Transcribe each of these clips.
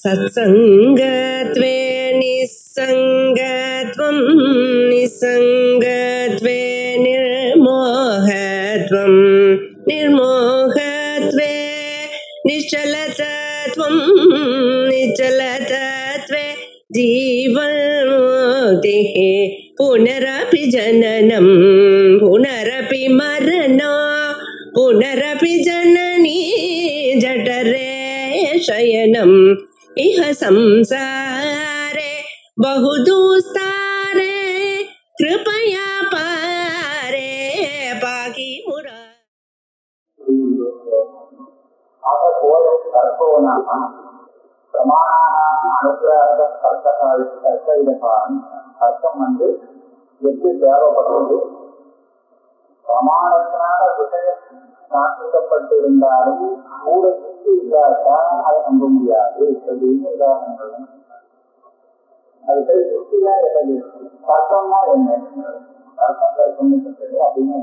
सत्संगत्वे निस्संगत्वं निस्संगत्वे निर्मोहत्वं निर्मोहत्वे निश्चलतत्वं निश्चलतत्वे जीवन्मुक्तिः पुनरपि जननं पुनरपि मरणं पुनरपि जननी जठरे शयनम् इह संसारे बहुदुस्तारे कृपया पारे पाहि मुरा அர்த்தம் எப்படி தேவைப்படுறது? பிரமாணத்தினால விஷயம் காண்பிக்கப்பட்டிருந்தாலும் கூட சுற்றி இல்லாட்டா அதை நம்ப முடியாது அப்படின்னு உதாரணங்கள். அதுக்கு சுற்றிதான் எது தர்க்கம்னா என்ன? தர்க்கங்கள் சொன்னது அப்படின்னு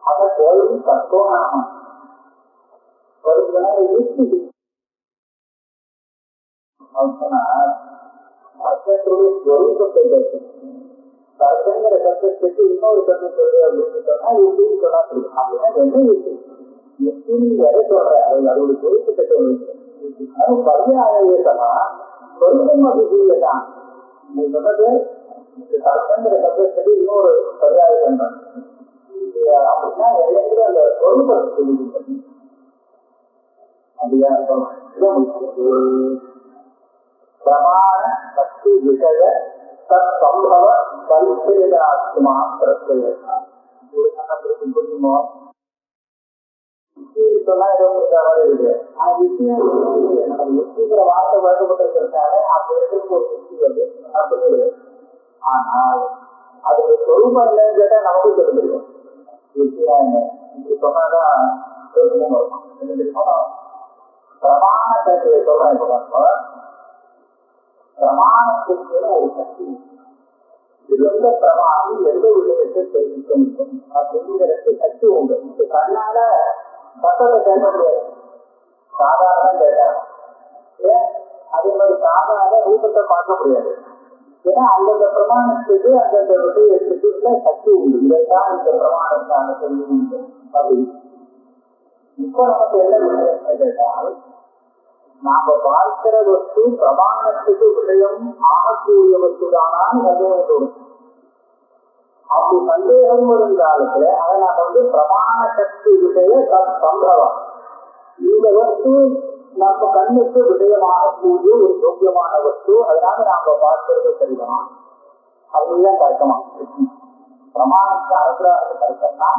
அதை கோயில் தத்துவம் நாம யுக்தி அர்த்தத்துடைய ஸ்வரூபத்தை பேசு. தர்க்கங்கிற சத்தத்துக்கு இன்னொரு சத்தம் சொல்லு அப்படின்னு சொன்னா யுக்தின்னு சொன்னா தெரியும். அப்படின்னா என்ன யுக்தி? யுக்தின்னு எதை சொல்ற? அதோட குறிப்பிட்ட சொல்லு. அது பரியாயமா சொருக்கம் அபிஜீதான். நீ சொன்னது தர்க்கங்கிற சத்தத்துக்கு இன்னொரு பரியாய சொன்ன அப்படின்னா எல்லாத்தையும் அந்த சொருக்கம் சொல்லி அப்படியா பிரமாண சக்தி விஷய தம்பவ பரிசேதாத்மா பிரச்சனை புரியுமோ? சொன்னா இருக்கு. யுக்திங்கிற வார்த்தை வழங்கப்பட்டிருக்கிறதுனால அப்ப ஒரு யுக்தி வருது அப்படின்னு. ஆனால் அதுக்கு சொரூபம் இல்லைன்னு கேட்டா நமக்கு தெரிஞ்சிருக்கும். யுக்தியா என்ன இப்படி சொன்னாதான் பிரமாண சக்தியை சொல்றேன். பிரமாணத்திற்கு ஒரு சக்தி, எந்த பிரமாணம் எந்த விஷயத்தை தெரிவிக்க முடியும் அப்படிங்கிறதுக்கு சக்தி உண்டு. கண்ணால சத்தத்தை கேட்க முடியாது, சாதாரண கேட்டாங்க. ஏன் அதே மாதிரி சாதாரண ரூபத்தை பார்க்க முடியாது. ஏன்னா அந்தந்த பிரமாணத்துக்கு அந்தந்த விஷயத்துக்கு சக்தி உண்டு. இதைத்தான் இந்த பிரமாணத்தான சொல்லி உண்டு அப்படின்னு. இப்ப நமக்கு என்ன விஷயம் கேட்டால், நாம பார்க்கிற வஸ்து பிரமாணத்துக்கு விஷயம் ஆகக்கூடிய வஸ்துதானான்னு சந்தேகம் தோணும். அப்படி சந்தேகம் வரும் காலத்துல அதை நாம பிரமாண சக்தி விஷய சம்பவம், இந்த வஸ்து நம்ம கண்ணுக்கு விஷயமாகக்கூடிய ஒரு யோக்கியமான வஸ்து, அதனால நாம பார்க்கிறது சரிதான் அப்படிதான் தர்க்கமா. பிரமாணத்தை அனுப்புறாங்க தர்க்கம்னா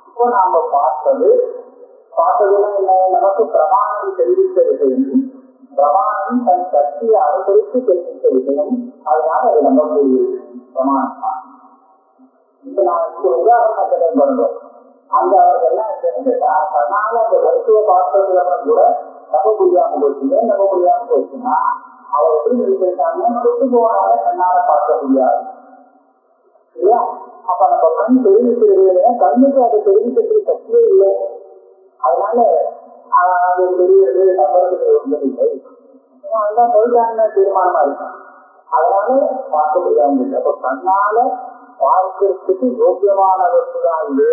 இப்போ நாம பார்த்ததுன்னா என்ன? நமக்கு பிரமாணம் தெரிவித்த விஷயம், பிரமாணம் தன் சக்தியை அனுசரித்து தெரிவித்த விஷயம், அதனால அதை நம்பக்கூடிய பிரமாணம் தான். இப்ப நான் உதாரணத்தை பண்றோம். அந்த எல்லாம் கேட்டா தன்னால அந்த மருத்துவ பார்த்ததுக்கு அப்புறம் கூட நம்ப முடியாம போச்சுங்க. நம்ப முடியாம போச்சுன்னா அவர் எப்படி நினைச்சிருக்காங்க? தொட்டு போனால தன்னால பார்க்க முடியாது இல்லையா? அப்ப நம்ம கண் தெரிவிக்கிறது கண்ணுக்கு அதை தெரிவிக்கிறதுக்கு சக்தியே இல்லை. அதனால அது தெரியுது நம்பருக்கு ஒன்றுமில்லை. அதுதான் சொல்றாங்க தீர்மானமா இருக்கும். அதனால பார்க்க முடியாம இல்லை. அப்ப கண்ணால பார்க்கறதுக்கு யோக்கியமான வஸ்துதான் இது.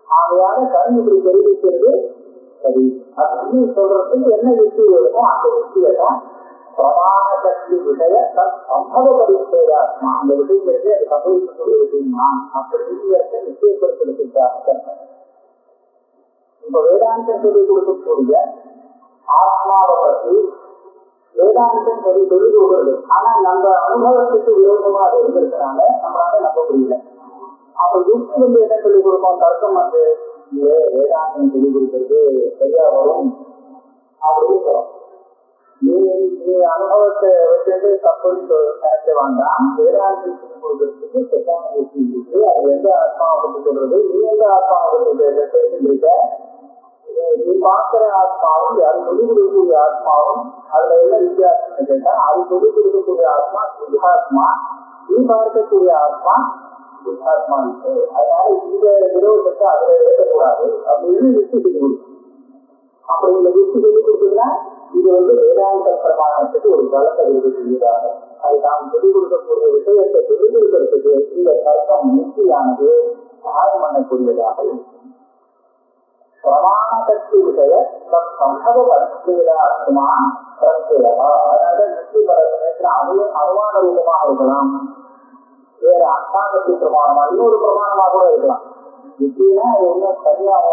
ஆகையால கண் இப்படி தெரிவிக்கிறது சரி அப்படின்னு சொல்றதுக்கு என்ன யுக்தி வேணுமோ அந்த யுக்தியை தான் பிரமாண சக்தி விஷய சம்பவ பரிசேதாத்மா. அந்த விஷயத்திற்கு அது சம்பவிக்கக்கூடிய விஷயமா அப்படி விஷயத்தை நிச்சயப்படுத்துறதுக்காக இப்ப வேதாந்தம் சொல்லிக் கொடுக்கக்கூடிய ஆத்மாவை பற்றி வேதாந்தம் சொல்லிக் கொடுக்கிறது. ஆனா நம்ம அனுபவத்துக்கு விரோதமா அது இருந்திருக்கிறாங்க, நம்மளால நம்ப முடியல. அப்ப யுக்தி என்ன சொல்லிக் கொடுப்போம்? தர்க்கம் வேதாந்தம் சொல்லிக் கொடுக்கிறது சரியா வரும் அப்படின்னு சொல்றோம். நீ அனுபவத்தை வச்சுட்டு தப்புன்னு நினைக்க வேண்டாம். வேதாந்தம் சொல்லிக் கொடுக்கறதுக்கு சரியான யுக்தி இருக்கு. அது எந்த ஆத்மாவை பற்றி சொல்றது, நீ எந்த ஆத்மாவை பற்றி தெரிஞ்சுக்க, நீ பார்க்கிற ஆத்மாவும் அது சொல்லிக் கொடுக்கக்கூடிய ஆத்மாவும் அதுல என்ன வித்தியாசம் கேட்டா, அது சொல்லிக் கொடுக்கக்கூடிய ஆத்மா சுத்தாத்மா, நீ பார்க்கக்கூடிய ஆத்மா சுத்தாத்மா இருக்கு. அதனால இந்த விரோதத்தை அதுல எழுதக்கூடாது அப்படின்னு யுக்தி சொல்லிக் கொடுக்கும். அப்ப இந்த யுக்தி சொல்லிக் கொடுத்ததுன்னா இது வேதாந்த பிரமாணம் மனசுக்கு ஒரு பலத்தை கொடுக்கக்கூடியதாக அது நாம் சொல்லிக் கொடுக்கக்கூடிய விஷயத்தை சொல்லிக் கொடுக்கறதுக்கு இந்த தர்க்கம் முக்கியானது சகாயம் பண்ணக்கூடியதாக இருக்கும். பிரமாண சக்தி விஷய சம்பவப்படுத்தியதாத்மா பிரத்யா. அதாவது முக்தி பரத்துல அனுமான ரூபமாக இருக்கலாம், வேற அஷ்டாங்கத்தி பிரமாணமா இன்னொரு பிரமாணமா கூட இருக்கலாம். இப்படின்னா அது ஒன்றும் தனியாக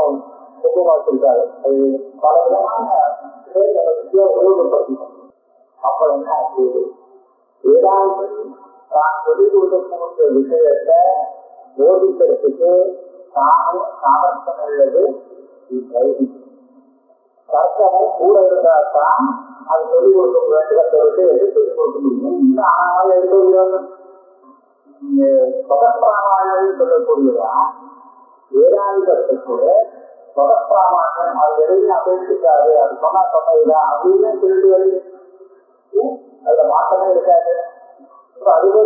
உபயோகப்படுத்திருக்காது. அது பல விதமான உபயோகப்படுத்திக்கும். அப்ப என்ன ஆச்சு, வேதாந்தம் தான் சொல்லிக் கொடுக்கக்கூடிய விஷயத்தை போதிக்கிறதுக்கு தானும் சாமர்த்தம் உள்ளது. தர்க்கமும் கூட இருந்தால்தான் அது சொல்லிக் கொடுக்க வேண்டிய விஷயத்தை சொல்லிக் கொடுக்க முடியும். இன்னும் ஆனால் எடுக்க முடியாது. பகப்பிராமாயணம் சொல்லக்கூடியதான் வேதாந்தத்துக்கு பகப்பிராமாயணம் அது எதையும் அபேட்சிக்காது, அது சொன்னதுதான் அப்படின்னு சொல்லிட்டு வருது. அதுல மாற்றமே இருக்காது. அதுவே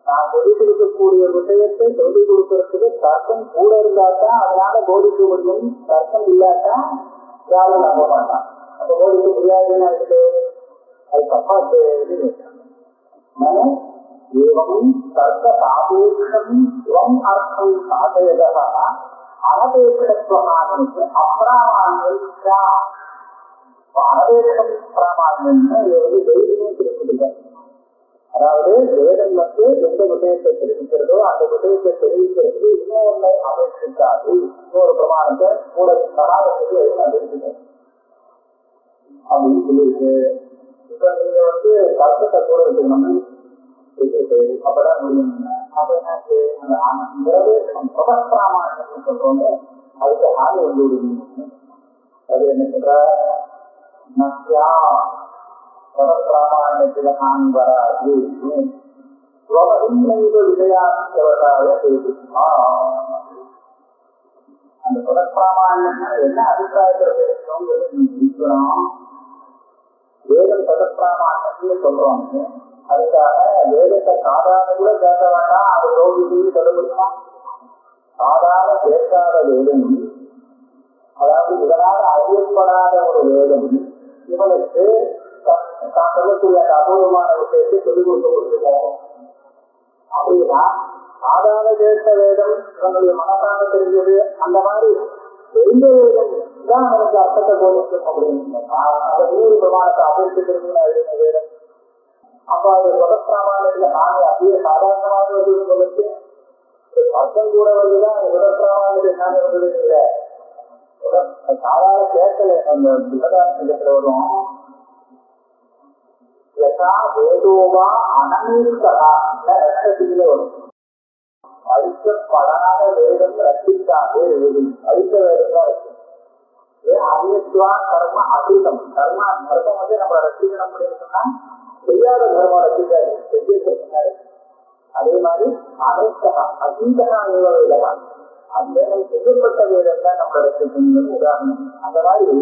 நான் சொல்லிக் கொடுக்கக்கூடிய விஷயத்தை சொல்லிக் கொடுக்கறதுக்கு தர்க்கம் கூட இருந்தாதான் அதனால போதிக்க முடியும். தர்க்கம் இல்லாட்டா யாரும் நம்ப மாட்டான். அப்ப போதிக்க முடியாதுன்னு ஆயிடுச்சு. அது தப்பா ஏவம் தர்க்க சாபேட்சம் ஸ்வம் அர்த்தம் சாதயதா அனபேட்சத்வமானது அப்பிராமான்யா. அனபேட்சம் பிராமான்யம்னு இது தெய்வீகம் தெரிவிக்கிறது. அதாவது வேதம் எந்த விஷயத்தை தெரிவிக்கிறதோ அந்த விஷயத்தை தெரிவிக்கிறது இன்னொன்னு அபேட்சிக்காது. இன்னொரு பிரமாணத்தை கூட சராதத்துக்கு தெரிவிக்கிறது அப்படின்னு சொல்லியிருக்கு. இப்ப நீங்க தர்க்கத்தை கூட வச்சுக்கணும் அப்பதான் முடியும். அப்ப என்னாச்சு, அந்த நிறைவேற்றம் பிரபஸ்பிராமாயணம் சொல்றோம். அதுக்கு ஆள் வந்து அது என்ன சொல்ற, பிரபஸ்பிராமாயணத்துல நான் வராது விஷயாவதாய அந்த பிரபஸ்பிராமாயணம் என்ன அபிப்பிராயத்தில் பேசணும். வேதம் பிரபஸ்பிராமாயணம்னு சொல்றோம். அதுக்காக வேதத்தை சாதாரண கூட கேட்க வேண்டாம், அது ரோகிக்கு சொல்ல முடியுமா? சாதாரண கேட்காத வேதம், அதாவது இதனால் அறியப்படாத ஒரு வேதம் இவனுக்கு தான் சொல்லக்கூடிய அந்த அபூர்வமான விஷயத்தை சொல்லிக் கொடுக்க முடியுமோ? அப்படின்னா சாதாரண கேட்ட வேதம் இவனுடைய மனசான தெரிஞ்சது, அந்த மாதிரி தெரிந்த வேதம் தான் அவனுக்கு அர்த்தத்தை போதிக்கும் அப்படின்னு அதை நூறு பிரமாணத்தை அபேட்சிக்கிறது வேதம். அப்ப அது முதற்பிராமாயணத்துல நானே அப்படியே சாதாரணமாக வந்து அர்த்தம் கூட வந்துதான் அந்த முதற்பிராமாயணத்துல என்ன வந்தது இல்லை. சாதாரண கேட்கல அந்த விவகாரத்துல வரும். யதா வேதோவா அனமீர்கா ரட்சத்தில வரும். அழிக்கப்படாத வேதம் ரட்சிக்காது. அழிக்க வேதம் தான் இருக்கு. ஏன் அந்நியத்வா கர்ம அதிகம். கர்மம் நம்ம ரட்சிக்கணும் அப்படின்னு சொன்னா செய்யாத தர்மம் ரசிக்காரு, செய்ய. அதே மாதிரி அனைத்தகா அகீதகா வேதகா அந்த செய்யப்பட்ட வேதம் தான் நம்ம ரசிக்கணும் உதாரணம். அந்த மாதிரி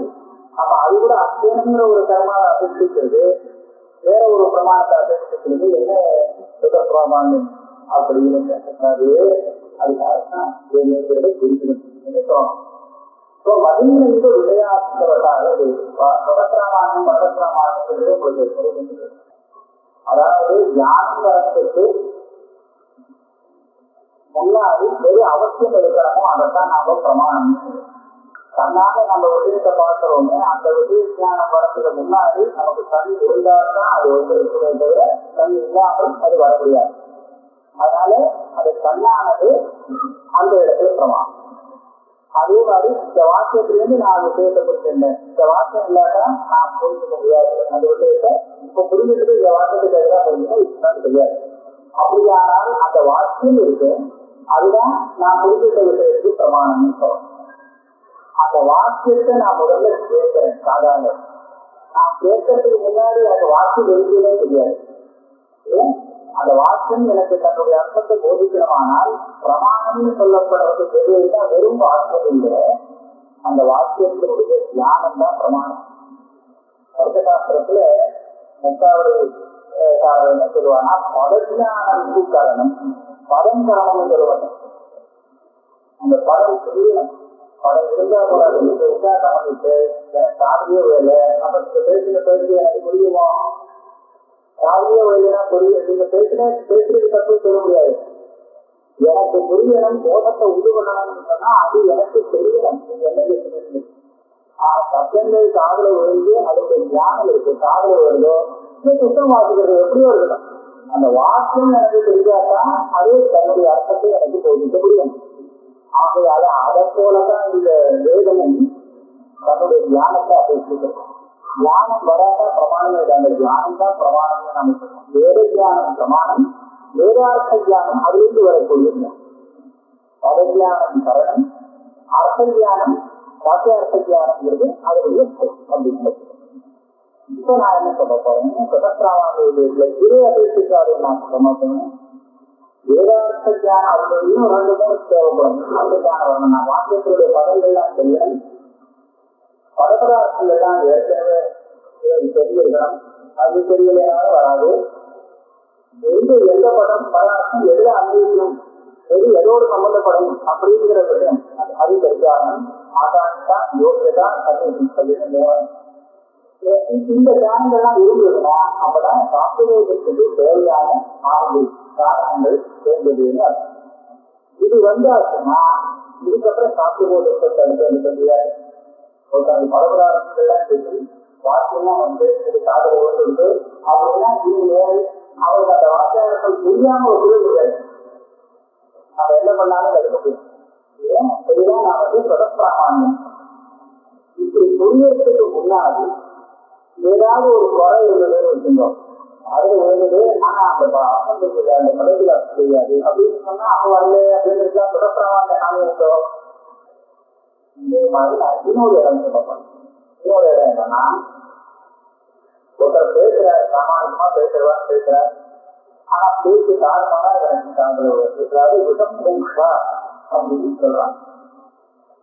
அப்ப அது கூட அத்தியனங்கிற ஒரு கர்மாவை அபேட்சிக்கிறது, வேற ஒரு பிரமாணத்தை அபேட்சிக்கிறது என்ன சுதப்பிரமாண்யம் அப்படின்னு கேட்டாரு. அதுக்காகத்தான் குறிக்கணும் நினைக்கிறோம். மதிந்த விளையாட்டுவதாக சுதப்பிரமாண்யம் பதப்பிரமாண்யம். அதாவது தியானம் வரத்துக்கு முன்னாடி வெறு அவசியம் இருக்கிறோமோ அதைத்தான் நாம பிரமாணம். தன்னால நம்ம விஷயத்தை பார்க்கிறோமே, அந்த விஷய ஞானம் வரத்துக்கு முன்னாடி நமக்கு கண் இருந்தால்தான் அது இருக்குமே தவிர கண் இல்லாமல் அது வர முடியாது. அதனால அது கண்ணானது அந்த இடத்துல பிரமாணம். அதே மாதிரி இந்த வாக்கியத்திலிருந்து நான் விஷயத்தை புரிஞ்சிருந்தேன். இந்த வாக்கியம் இல்லாட்டா நான் புரிஞ்சுக்க முடியாது. அந்த விஷயத்தை இப்ப புரிஞ்சுட்டு இந்த வாக்கியத்துக்கு எதிராக புரிஞ்சுக்க தெரியாது. அப்படியானால் அந்த வாக்கியம் இருக்கு, அதுதான் நான் புரிஞ்சுட்ட விஷயத்துக்கு பிரமாணம்னு சொல்லணும். அந்த வாக்கியத்தை நான் முதல்ல கேட்கிறேன். சாதாரண நான் கேட்கறதுக்கு முன்னாடி எனக்கு வாக்கியம் இருக்குன்னே தெரியாது. அந்த வாக்கியம் எனக்கு தன்னுடைய அர்த்தத்தை போதிக்கணுமானால் பிரமாணம்னு சொல்லப்படுறது தெரியுதுன்னா வெறும் வாக்கியம் இல்லை, அந்த வாக்கியத்தினுடைய தியானம் தான் பிரமாணம். அர்த்தசாஸ்திரத்துல 3வது என்ன சொல்லுவாங்கன்னா பதஞானம் காரணம், பதம் காரணம் சொல்லுவாங்க. அந்த பதம் புரியணும். படம் இருந்தா கூட நீங்க உட்கார்ந்து பண்ணிட்டு எனக்கு காதலியே வேலை அப்ப நீங்க பேசி எனக்கு புரியுமோ? காதலியே வேலைன்னா புரியும். நீங்க பேசுறது தப்பு சொல்ல முடியாது. எனக்கு புரியணும், போதத்தை உண்டு பண்ணணும்னு சொன்னா அது எனக்கு தெரியணும். நீங்க என்ன பேசுறீங்க? சத்தங்கள் காதல விழுந்து அதுக்கு ஞானம் இருக்கு. காதல வருதோ சுத்தம் வாசிக்கிறது எப்படியோ இருக்கணும். அந்த வாக்கியம் எனக்கு தெரியாதான் அது தன்னுடைய அர்த்தத்தை எனக்கு போதிக்க முடியும். ஆகையால அதை போலதான் இந்த வேதமும் தன்னுடைய ஞானத்தை அபேட்சிக்கிறோம். ஞானம் வராதா பிரமாணம் அந்த ஞானம் தான் பிரமாணம் நம்ம சொல்றோம். வேத ஞானம் பிரமாணம், வேதார்த்த ஞானம் அதிலிருந்து வரக்கூடிய பதஞானம் கரணம், அர்த்த ஞானம் வாக்கியார்த்த ஞானம்ங்கிறது அதனுடைய அப்படின்னு. இப்ப நான் என்ன சொல்ல போறேன், பிரதப்பிராமாணிய இரு அபேட்சிக்காது நான் சொல்ல மாட்டேன். வேதார்த்த ஞானம் அவர்களுடையும் 2-3 தேவைப்படும். அந்த ஞானம் வரணும். நான் வாக்கியத்தினுடைய பதங்கள்லாம் தெரியணும், பதப்பதார்த்தங்கள் எல்லாம் ஏற்கனவே தெரிஞ்சிருக்கணும். அது தெரியலைனாலும் வராது. எந்த பதம் பதார்த்தம் எதுல அங்கீகம், எது எதோடு சம்பந்தப்படும் அப்படிங்கிற விஷயம் அது தெரிஞ்சாலும் ஆகாண்டா யோகியதா இந்த ஞானங்கள்லாம் இருந்ததுன்னா அப்பதான் சாப்பிடுவதற்கு தேவையான காரணங்கள் சேர்ந்ததுன்னு அர்த்தம். இது வந்தாச்சுன்னா இதுக்கப்புறம் சாப்பிடுவதற்கு தடுக்க முடியாது. ஒருத்தங்க பரபராசங்கள்லாம் சொல்லி வாக்கியெல்லாம் காதல ஓட்டு அப்படின்னா இனிமேல் அவருக்கு அந்த வாக்கியாளர்கள் புரியாம ஒருவே முடியாது. அவ என்ன பண்ணாலும் தடுக்க முடியும். ஏன் சரிதான் நான் பிரதப்பிராமாணியம் இப்படி புரியறதுக்கு முன்னாடி ஏதாவது ஒரு குறை இருந்ததுன்னு வச்சுருந்தோம். அதுல இருந்தது ஆனா அந்த அர்த்தம் அந்த படத்துல தெரியாது அப்படின்னு சொன்னா அவ வரல அப்படின்னு பிரதப்பிராமாண்ய சாமி இருந்தோம். இதே மாதிரி நான் இன்னொரு இடம் சொல்லப்பேன். இன்னொரு இடம் என்னன்னா, ஒருத்தர் பேசுறாரு, சாமானியமா பேசுறாரு, ஆனா பேச்சு காரணமான பேசுறாரு விஷம் பூஷா அப்படின்னு சொல்றாங்க.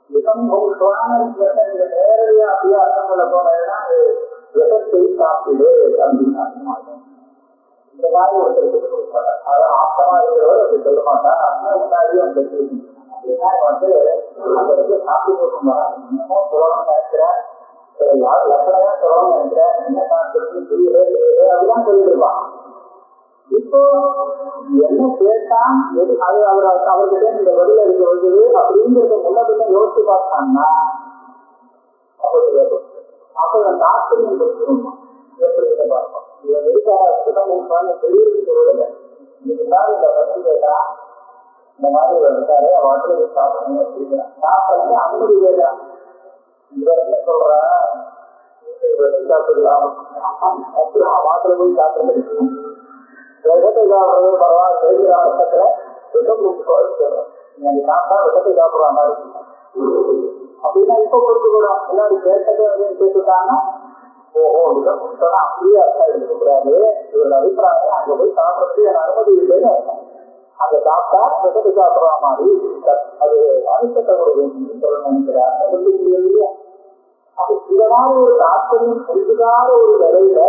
விஷம் பூஷான்னு நீங்க நேரடியா அப்படியே அர்த்தம் சொல்ல போனீங்கன்னா அது விஷத்தை சாப்பிடு அப்படின்னு அர்த்தமாகும். இந்த மாதிரி ஒருத்தருக்கு கொடுப்பாங்க. அது ஆப்தமா இருக்கிறவர் அப்படி சொல்ல மாட்டார். அர்த்தம் முன்னாடியே அந்த அப்படின்னா வந்து அந்த இடத்துல சாப்பிட்டு போகும்போது இன்னமும் சொல்லணும்னு நினைக்கிறேன், லட்சணையா சொல்லணும்னு நினைக்கிறேன், என்ன காரணத்துக்கு புரியவே அப்படிதான் சொல்லிருப்பான். இப்போ என்ன கேட்டா எது அது அவர்கிட்ட இந்த பதில இருக்க வருது அப்படிங்கிறத முன்ன பின்ன யோசிச்சு பார்த்தாங்கன்னா அப்ப நாட்டையும் கொடுத்துருமா எப்படி பார்ப்போம். இவன் எதுக்காக தெரியுது சொல்லல. இதுதான் இந்த பத்தி கேட்டா இந்த மாதிரி வந்துட்டாரு வாட்டில சாப்பிடணும் அப்படிங்கிறான். சாப்பிட அனுமதி கேட்கிறான். இவர் என்ன சொல்ற சாப்பிடலாம் வாட்டில போய் சாப்பிட்டு விஷத்தை சாப்பிடுறது பரவாயில்ல. செய்கிற அவசரத்துல விஷம் சொல்றோம். நீங்க சாப்பிட்டா விஷத்தை சாப்பிடுற மாதிரி அப்படின்னா இப்ப கொடுத்துக்கூடும். முன்னாடி கேட்டது அப்படின்னு கேட்டுட்டாங்கன்னா ஓஹோ விஷம் சொன்னா அப்படியே அர்த்தம் எடுக்கக்கூடாது. இவரோட அபிப்பிராயம் அங்க போய் சாப்பிடறதுக்கு எனக்கு அனுமதி இல்லைன்னு அங்க சாப்பிட்டா விஷத்தை சாப்பிடுற மாதிரி அது அனுசத்தை கொடுக்கணும்னு சொல்ல நினைக்கிறார். இல்லையா? அப்ப இந்த மாதிரி ஒரு தாற்பயம் புரிஞ்சுக்காத ஒரு நிலையில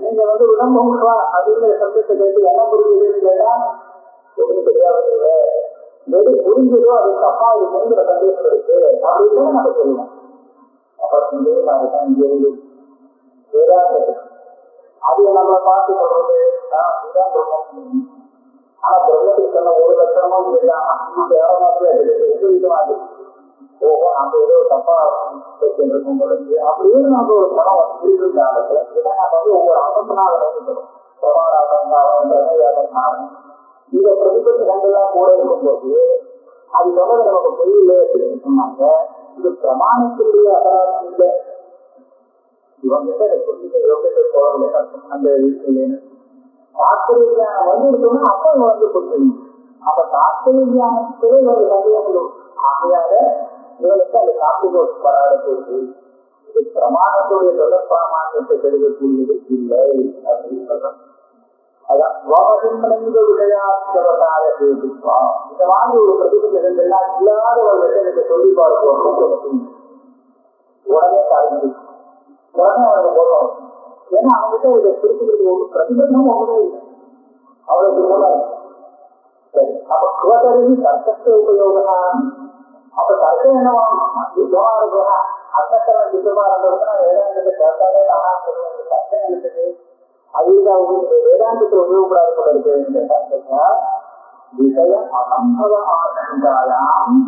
நீங்க வந்து விடம்பா அப்படிங்கிற சப்தத்தை கேட்டு என்ன புரிஞ்சுதுன்னு கேட்டா ஒன்றும் தெரியாது. எது புரிஞ்சதோ அது தப்பா இருக்குங்கிற சந்தேகம் இருக்கு அப்படின்னு நம்ம சொல்லுவோம். அப்புறம் இதே மாதிரிதான் இங்கே வேதாந்த அது நம்மளை பார்த்து சொல்றது ஆனா பிரம்மத்துக்கு சொன்ன ஒரு லட்சணமும் வேற மாதிரி ஓஹோ நம்ம ஏதோ தப்பா இருக்கும் அப்படின்னு நம்ம ஒரு படம் இருந்தாங்க. நம்ம வந்து ஒவ்வொரு அகம்பனால பிரபாராசம் இந்த பிரதிபத்தி ரெண்டெல்லாம் கூட இருக்கும்போது அது சொன்னது நமக்கு புரியல அப்படின்னு சொன்னாங்க. இது பிரமாணத்தினுடைய அபராதம் இல்லை. இவங்கிட்ட புரிஞ்ச போறல அந்த இல்லைன்னு தாத்பரிய வந்து இருக்கணும். அப்ப இவங்க வந்து புரிஞ்சுக்கணும். அப்ப தாத்பரியானத்திலே ஒரு சந்தேகம் ஆகையாக இவனுக்கு அந்த காப்பு வராத போது இது பிரமாணத்துடைய பிரதப்பிராமாணியத்தை பெருகக்கூடியது இல்லை அப்படின்னு சொல்றாங்க. அதான் விஷயாவதார கேட்டுப்பா இந்த மாதிரி ஒரு பிரதிபெல்லாம் இல்லாத ஒரு விஷயத்தை சொல்லி பார்ப்போம். உடனே காரணம் உடனே அவனுக்கு போடுறோம். ஏன்னா அவங்ககிட்ட இதை குறிப்பிட்டு ஒரு பிரதிபந்தம் ஒன்றுமே இல்லை. அவளுக்கு போல சரி. அப்ப குவதரி தர்க்கத்தை உபயோகம் அப்ப தர்க்கம் என்னவா யுத்தமா இருக்குன்னா அர்த்தக்கெல்லாம் யுத்தமா இருந்ததுன்னா வேதாந்தத்தை கேட்டாலே தானா சொல்லுவாங்க. தர்க்கம் இருக்குது அதுக்கு வேதாந்தத்தில் உபயோகப்படாத போல இருக்கு. விஷய அசம்பவ ஆசங்காயாம்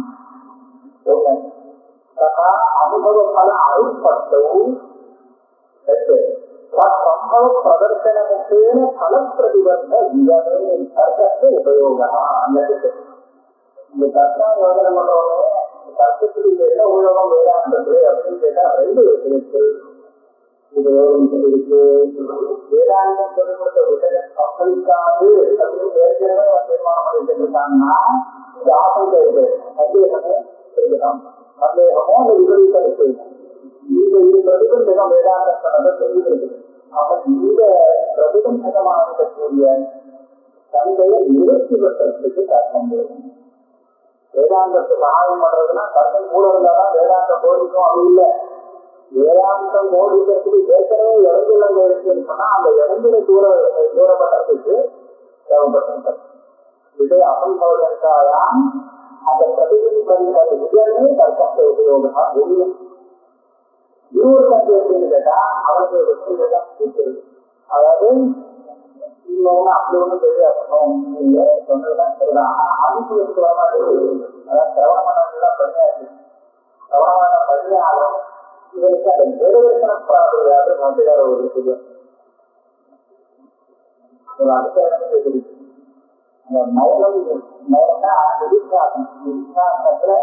ததா அனுபவ பல அருட்பட்டவும் சம்பவ பிரதர்சன முக்கேன பல பிரதிபந்த விதமே தர்க்கத்தை உபயோகா. இந்த தர்க்கம் யோஜனை பண்றவங்க தர்க்கத்துக்கு என்ன உபயோகம் வேதாந்தத்துல அப்படின்னு கேட்டா ரெண்டு விஷயத்தில் உபயோகம் இருக்கு. வேதாந்தம் சொல்லிக் கொடுத்த விஷயம் சம்பளிக்காது அப்படின்னு ஏற்கனவே தீர்மானம் பண்ணிட்டு இருக்காங்கன்னா இந்த ஆசைக்கு இருக்கு. சந்தேகமே இருக்கலாம், சந்தேகமோ அந்த விபரீதம் இருக்கு. இந்த இரு பிரதிபந்தகம் வேதாந்தத்தை சொல்லியிருக்கு. அப்ப இந்த பிரதிபந்தகமாக இருக்கக்கூடிய தந்தையை நிறுத்தி வைக்கிறதுக்கு தர்க்கம் போகும். வேதாந்தத்தை சகாயம் பண்றதுன்னா தர்க்கம் கூட இருந்தாதான் வேதாந்தம் போதிக்கும். அது இல்லை, வேதாந்தம் போதிக்கிறதுக்கு ஏற்கனவே இடைஞ்சல் இருக்குன்னு சொன்னா அந்த இடைஞ்சலை தூரப்பட்டதுக்கு தேவைப்பட்ட விஜய அசம்பவம் அந்த பிரதிபந்த விஜயமே தர்க்கத்தை உபயோகமா முடியும். இன்னொரு கருத்து எப்படின்னு கேட்டா அவனுக்கு வெற்றிதான் இருக்குது. அதாவது இன்னொன்னு அப்படி ஒண்ணும் தெரியாது சொன்னதுதான் சரிதான். ஆனா அனுபவத்துக்கு வரமாட்டேங்குது. அதாவது சிரவணமனம் பண்ணியாச்சு. சிரவணமனம் பண்ணியாலும் இவருக்கு அந்த நிறுவன பிராபதியாக நம்பினார் ஒரு விஷயம். ஒரு அனுசரணை இருக்குது. அந்த மௌனம் மௌனம்னா நிதிசாசனம். நிதிசாசனத்துல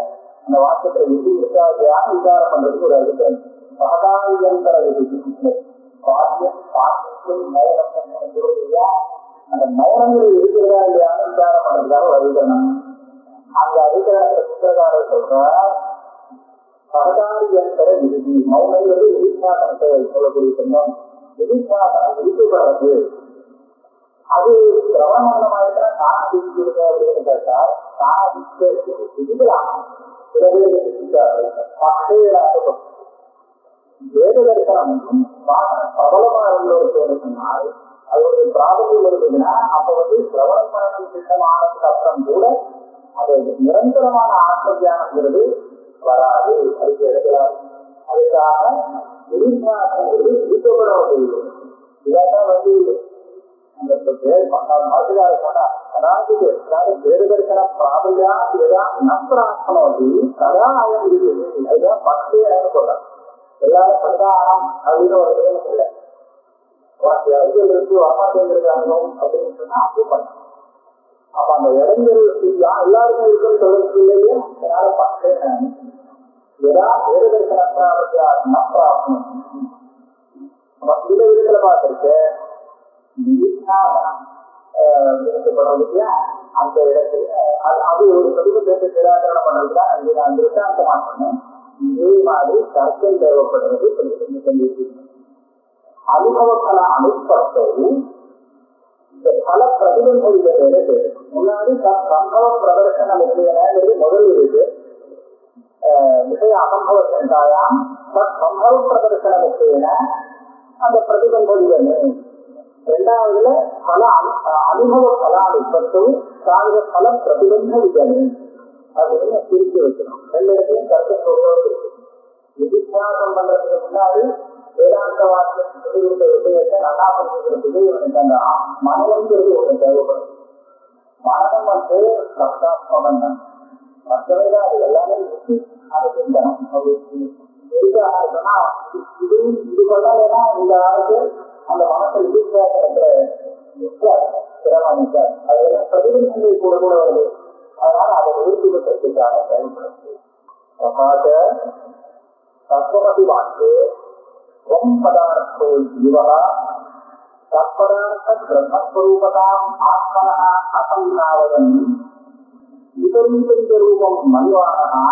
அந்த வாக்கியத்துல விதி இருக்காதையான விசாரம் பண்றதுக்கு ஒரு அனுசரணை சகாயந்திர விதி. பாக்கியம் பாக்கியம் மௌனம் இல்லையா, அந்த மௌனங்கள் இருக்கிறதா இல்லையான்னு விசாரம் பண்றதுக்காக ஒரு அதிகரணம். அந்த அதிகரணத்துல புத்தகாரர் சொல்ற சகாயந்திர விதி. மௌனங்கிறது விதிசாசனத்தை சொல்லக்கூடிய சொந்தம். விதிசாசனம் விதிக்கப்படுறது அது பிரபலமாயிட்டா தானாதிக்க அப்படின்னு கேட்டா தானாதிக்க விதிக்கலாம். சில பேர் பக்கையிலாக வேத தரிசனம் வாசனை பிரபலமா இருந்தவருக்கு சொன்னால் அது ஒரு பிராபத்தியம் இருக்குதுன்னா அப்ப சிரவணம் மரணம் திட்டமானதுக்கு அப்புறம் கூட அது நிரந்தரமான ஆத்மத்தியானங்கிறது வராது. அதுக்கு எழுதலாம். அதுக்காக விதிசாசனங்கிறது விதிக்கப்பட முடியும். இதான் அந்த பாதுகாப்பு சொன்னா அதாவது வேறுதற்கன பிராபதியா இதா நம்பிராத்மனோதி கதா அயம் இருக்குது. அதுதான் பக்தியே சொல்றாங்க. எல்லாரும் பிரதானம் அப்படின்னு ஒரு விதம் இல்லை. இடைஞ்சல் இருக்கு வரமாட்டேங்கிறது அனுபவம் அப்படின்னு சொன்னா அப்படி பண்ண. அப்ப அந்த இடைஞ்சல் எல்லாருமே இருக்குன்னு சொல்றது இல்லையே. அதனால பக்தே ஏதா வேறுதற்கன பிராபதியா நம்பிராத்மம் இதை இடத்துல பார்த்திருக்கு. அந்த இடத்துல அது ஒரு பிரதிபந்தத்தை நிராகரணம் பண்றதுதான் அந்த விசாந்தமா பண்ணணும். இதே மாதிரி தர்க்கம் தேவைப்படுறது அனுபவக்கல அனுப்பவும் இந்த பல பிரதிபந்தங்கள் முன்னாடி சம்பவ பிரதர்சன முக்கியங்கிறது முதல் இருக்கு. விஷய அசம்பவ சென்றாயாம் சம்பவ பிரதர்சன முக்கியன அந்த பிரதிபந்தங்கள். ரெண்டாவதுல பல அனுபவ பலானுப்பத்தும் காகித பல பிரதிபந்த விஜயம் அப்படின்னு பிரித்து வைக்கணும். ரெண்டு இடத்தையும் கருத்து சொல்வது. விதிசாசம் பண்றதுக்கு முன்னாடி வேதாந்த வாக்கியம் சொல்லியிருந்த விஷயத்தை நல்லா பண்ணிக்கிறதுக்கு இவனுக்கு அந்த மனம்ங்கிறது ஒண்ணு தேவைப்படும். மனம் சப்தாத்மகம் தான். மற்றவைதான் அது எல்லாமே முத்தி அதை சிந்தனம். சொன்னா இது பண்ணலைன்னா இந்த ஆளுக்கு அந்த மனத்தில் சிரமம் அதெல்லாம் பிரதிபந்தங்கள் கூட கூட வருது. அதனால அதை நிறுத்திவிட்டதுக்காக செயல்படுது. தத்துவமதி வாக்கு பதார்த்தோ ஜீவா தற்பதார்த்த பிரம்மஸ்வரூபதாம் ஆத்மனா அசம்பாவதன் விபரீத ரூபம் மன்வானா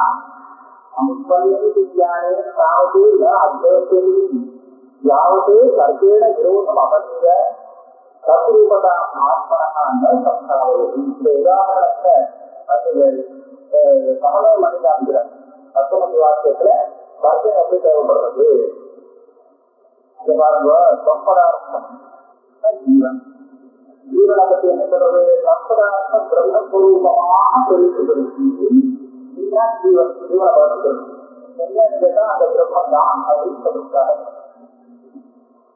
அமுத்வன்யானே தாவது அத்வைதே யாவது தர்க்கேண விரோதம் அபந்த தத்ரூபதா ஆத்மனா சம்பாவதி. இந்த உதாரணத்தை சமண மனிதாந்திரம் தத்துவமதி வாக்கியத்துல தர்க்கம் எப்படி தேவைப்படுறது பாருங்க. சம்பதார்த்தம் ஜீவன். ஜீவனை பத்தி என்ன சொல்றது? சம்பதார்த்தம் பிரம்மஸ்வரூபமாக தெரிவிக்கப்படுத்தி அப்படின்னா ஜீவனை வளர்த்துக்கணும். என்னன்னு கேட்டா அந்த பிரம்மம் தான் அப்படின்னு சொல்லிருக்காரு.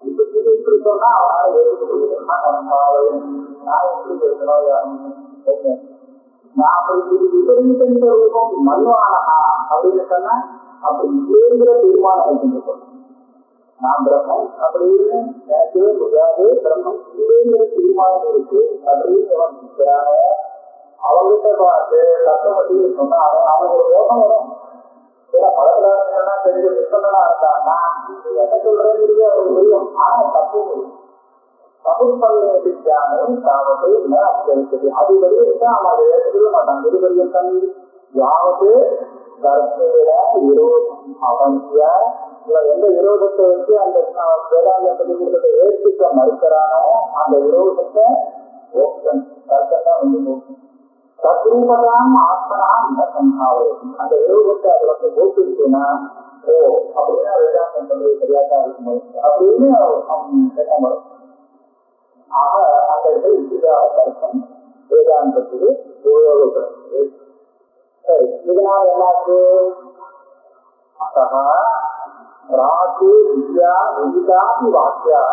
இப்படி சொன்னா அவனால எழுதி முடியுதுன்னா நான் எப்படி இருக்கணும். நான் அப்படி விபரீத ரூபம் மன்வானகா அப்படின்னு சொன்னா அப்படி இல்லைங்கிற தீர்மானம் வைக்கின்றோம். நான் பிரம்மம் அப்படின்னு நினைக்கவே முடியாது, பிரம்மம் இல்லைங்கிற தீர்மானம் இருக்கு அப்படின்னு நினைக்கிறாங்க. அவங்கிட்ட பார்த்து கஷ்டப்பட்டு சொன்னா அவன் ஒரு யோகம் வரும். சில பலதா தெரிஞ்ச விற்பனா இருந்தாங்கன்னா என்ன சொல்றேங்கிறது அவருக்கு புரியும். ஆனா தப்பு பகுப்பல்யானம் தாவது இருக்குது. அது வெளியிட்டா அவன் அதை ஏற்றுக்கவே மாட்டான். விருபரியத்தன் யாவது கர்ப்பேர விரோதம் அவசிய எந்த விரோதத்தை வச்சு அந்த வேதாந்தத்தை கொடுத்ததை ஏற்றுக்க மறுக்கிறானோ அந்த விரோதத்தை கர்த்தத்தான் வந்து தத்ரூபதாம் ஆத்மனா இந்த சம்பாவம் அந்த விரோதத்தை அதை வந்து போட்டுச்சுன்னா ஓ அப்படின்னா வேதாந்தம் சொல்றது சரியாதான் இருக்கும் அப்படின்னு எண்ணம் வரும். ஆக அந்த இதாக கருத்தம் வேதாந்தத்துக்கு உபயோகப்படுகிறது. சரி, இதனால் என்னாச்சு? ராஜு வித்யா விதிதாபி வாக்கியா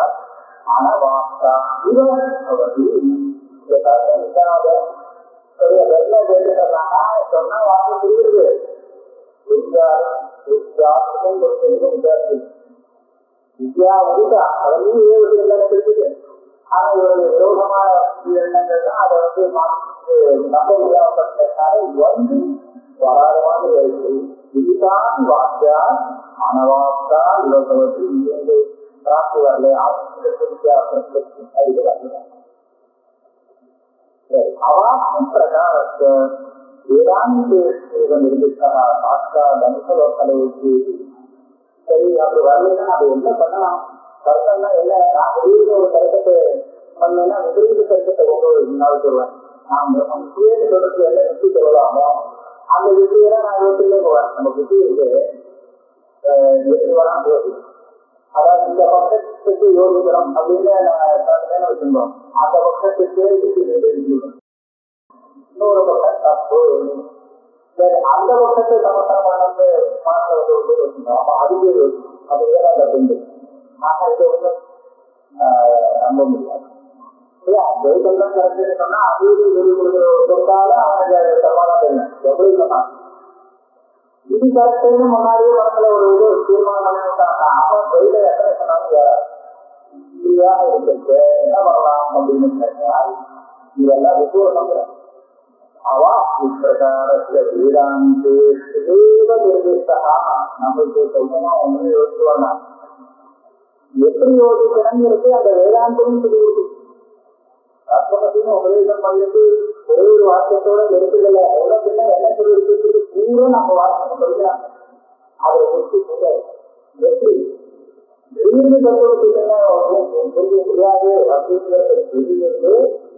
அனவாக்தா இவதி இந்த கருத்தம் இல்லாத என்ன கேட்டுக்கிறாங்க சொன்னா வாக்கு புரியுது. வித்யாசம் வித்தியாசம் வித்யா விதிதா அதையும் ஏழு என்னன்னு தெரிஞ்சுது. ஆனா இவருடைய விரோதமான எண்ணங்கள் தான் அதை வந்து நம்ப முடியாமப்பட்டதுனால வந்து வராத மாதிரி ஆயிடுச்சு. இதுதான் வாக்கியா அனவாப்தா இவர்களுக்கு இருந்து காத்து வரல வித்தியாசம் அது வரலாம். அவாப்தி பிரகாரத்தை வேதாந்தேஷன் நிர்மித்தா சாட்சாத் அனுபவத்தை சரி அப்படி வரலைன்னா அதை என்ன பண்ணலாம்? கருத்தம்னா என்ன? நான் விபரீத ஒரு கருத்தத்தை பண்ணேன்னா விபரீத கருத்தத்தை கொண்டு சொல்லுவேன். நான் விஷயத்தை தொடர்ந்து என்ன புத்தி சொல்லலாமோ அந்த விஷயம் நான் யோசிச்சுட்டே போவேன். நம்ம புத்தி இருக்கு எப்படி வராம போகுது. அதாவது இந்த பக்கத்துக்கு யோசிக்கிறோம் அப்படின்னு நான் வச்சிருந்தோம். அந்த பக்கத்துக்கு இன்னொரு பக்கம் தப்பு. சரி, அந்த பக்கத்தை சமத்தம் பண்ணது மாற்றத்தை வச்சிருந்தோம். அப்ப அதுவே யோசிக்கும். அப்படியே அந்த பெண்டு நம்ப முடியாது. தெய்வம் தான் கரெக்ட் சொன்னா அது கொடுத்தாலும் அவனுக்கு சமாதானம் தெரியும். எப்படி சொன்னான் இது கரெக்டுன்னு முன்னாடியே மனசுல ஒரு இது தீர்மானம் பண்ணி விட்டாங்க. அவன் தெய்வ எத்தனை சொன்னாலும் இப்படியாக இருக்கு என்ன பண்ணலாம் அப்படின்னு கேட்டால் இதெல்லாம் விசுவரம் அவா இப்பிரகாரத்துல வீராந்தே நிர்திஷ்டா நம்மளுக்கு சொல்லணுமா ஒண்ணு யோசிச்சு வரலாம். எப்படி யோசிக்கணுங்கிறது அந்த வேதாந்தமும் சொல்லி கொடுக்கும். தத்துவத்தின் உபதேசம் பண்ணிட்டு ஒரே ஒரு வாக்கியத்தோட எடுத்துக்கல உலகத்துல என்ன சொல்லி இருக்கிறது பூரா நம்ம வாக்கியம் சொல்லிக்கிறாங்க. அதை குறித்து கூட எப்படி திடீர்னு தத்துவத்துக்கு புரிய முடியாது அப்படிங்கிறத தெரிஞ்சு